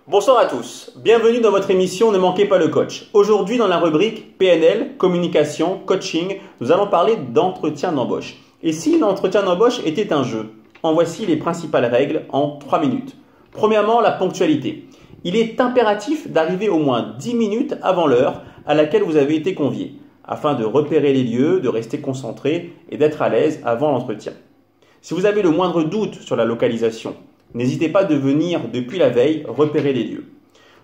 Bonsoir à tous, bienvenue dans votre émission Ne manquez pas le coach. Aujourd'hui dans la rubrique PNL, communication, coaching, nous allons parler d'entretien d'embauche. Et si l'entretien d'embauche était un jeu? En voici les principales règles en 3 minutes. Premièrement, la ponctualité. Il est impératif d'arriver au moins 10 minutes avant l'heure à laquelle vous avez été convié, afin de repérer les lieux, de rester concentré et d'être à l'aise avant l'entretien. Si vous avez le moindre doute sur la localisation, n'hésitez pas de venir depuis la veille repérer les lieux.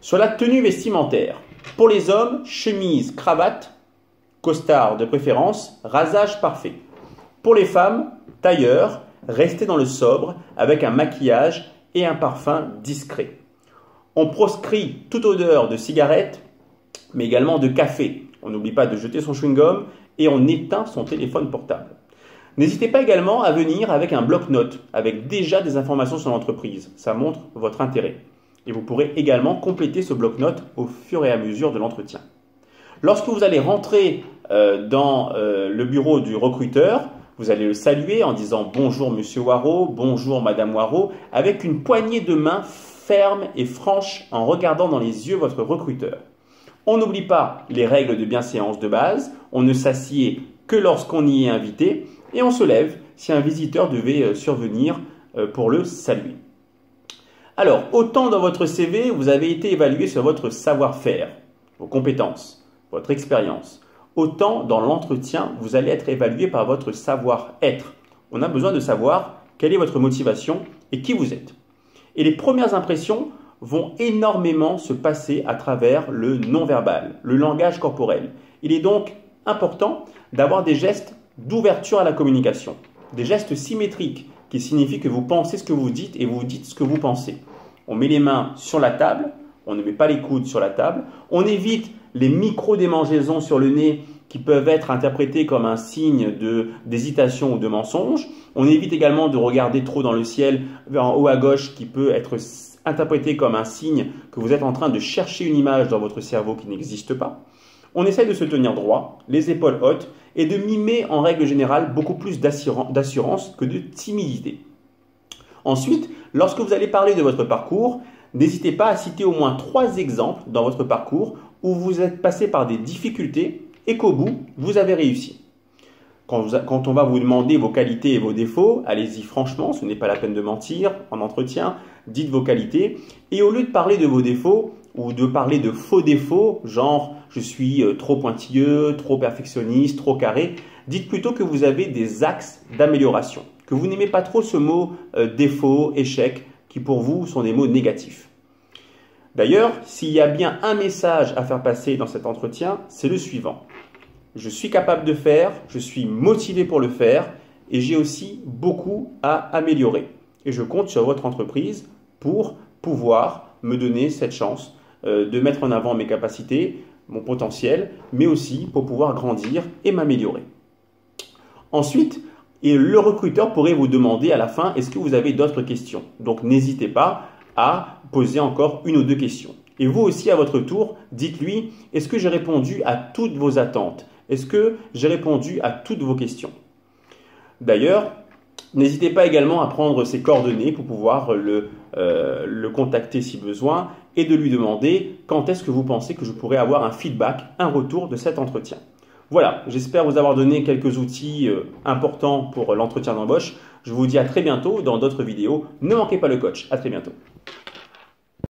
Sur la tenue vestimentaire, pour les hommes, chemise, cravate, costard de préférence, rasage parfait. Pour les femmes, tailleur, restez dans le sobre avec un maquillage et un parfum discret. On proscrit toute odeur de cigarette, mais également de café. On n'oublie pas de jeter son chewing-gum et on éteint son téléphone portable. N'hésitez pas également à venir avec un bloc-notes, avec déjà des informations sur l'entreprise. Ça montre votre intérêt. Et vous pourrez également compléter ce bloc-notes au fur et à mesure de l'entretien. Lorsque vous allez rentrer dans le bureau du recruteur, vous allez le saluer en disant « Bonjour Monsieur Waro, bonjour Madame Waro » avec une poignée de main ferme et franche en regardant dans les yeux votre recruteur. On n'oublie pas les règles de bienséance de base, on ne s'assied que lorsqu'on y est invité et on se lève si un visiteur devait survenir pour le saluer. Alors, autant dans votre CV, vous avez été évalué sur votre savoir-faire, vos compétences, votre expérience. Autant dans l'entretien, vous allez être évalué par votre savoir-être. On a besoin de savoir quelle est votre motivation et qui vous êtes. Et les premières impressions vont énormément se passer à travers le non-verbal, le langage corporel. Il est donc important d'avoir des gestes d'ouverture à la communication, des gestes symétriques qui signifient que vous pensez ce que vous dites et vous dites ce que vous pensez. On met les mains sur la table, on ne met pas les coudes sur la table, on évite les micro-démangeaisons sur le nez qui peuvent être interprétées comme un signe d'hésitation ou de mensonge. On évite également de regarder trop dans le ciel vers en haut à gauche qui peut être interprété comme un signe que vous êtes en train de chercher une image dans votre cerveau qui n'existe pas. On essaye de se tenir droit, les épaules hautes et de mimer en règle générale beaucoup plus d'assurance que de timidité. Ensuite, lorsque vous allez parler de votre parcours, n'hésitez pas à citer au moins 3 exemples dans votre parcours où vous êtes passé par des difficultés et qu'au bout, vous avez réussi. Quand on va vous demander vos qualités et vos défauts, allez-y franchement, ce n'est pas la peine de mentir en entretien, dites vos qualités et au lieu de parler de vos défauts ou de parler de faux défauts, genre je suis trop pointilleux, trop perfectionniste, trop carré, dites plutôt que vous avez des axes d'amélioration, que vous n'aimez pas trop ce mot défaut, échec, qui pour vous sont des mots négatifs. D'ailleurs, s'il y a bien un message à faire passer dans cet entretien, c'est le suivant. Je suis capable de faire, je suis motivé pour le faire et j'ai aussi beaucoup à améliorer. Et je compte sur votre entreprise pour pouvoir me donner cette chance de mettre en avant mes capacités, mon potentiel, mais aussi pour pouvoir grandir et m'améliorer. Ensuite, le recruteur pourrait vous demander à la fin, est-ce que vous avez d'autres questions? Donc n'hésitez pas à poser encore 1 ou 2 questions. Et vous aussi, à votre tour, dites-lui, est-ce que j'ai répondu à toutes vos attentes? Est-ce que j'ai répondu à toutes vos questions? D'ailleurs, n'hésitez pas également à prendre ses coordonnées pour pouvoir le contacter si besoin et de lui demander quand est-ce que vous pensez que je pourrais avoir un feedback, un retour de cet entretien. Voilà, j'espère vous avoir donné quelques outils importants pour l'entretien d'embauche. Je vous dis à très bientôt dans d'autres vidéos. Ne manquez pas le coach. À très bientôt.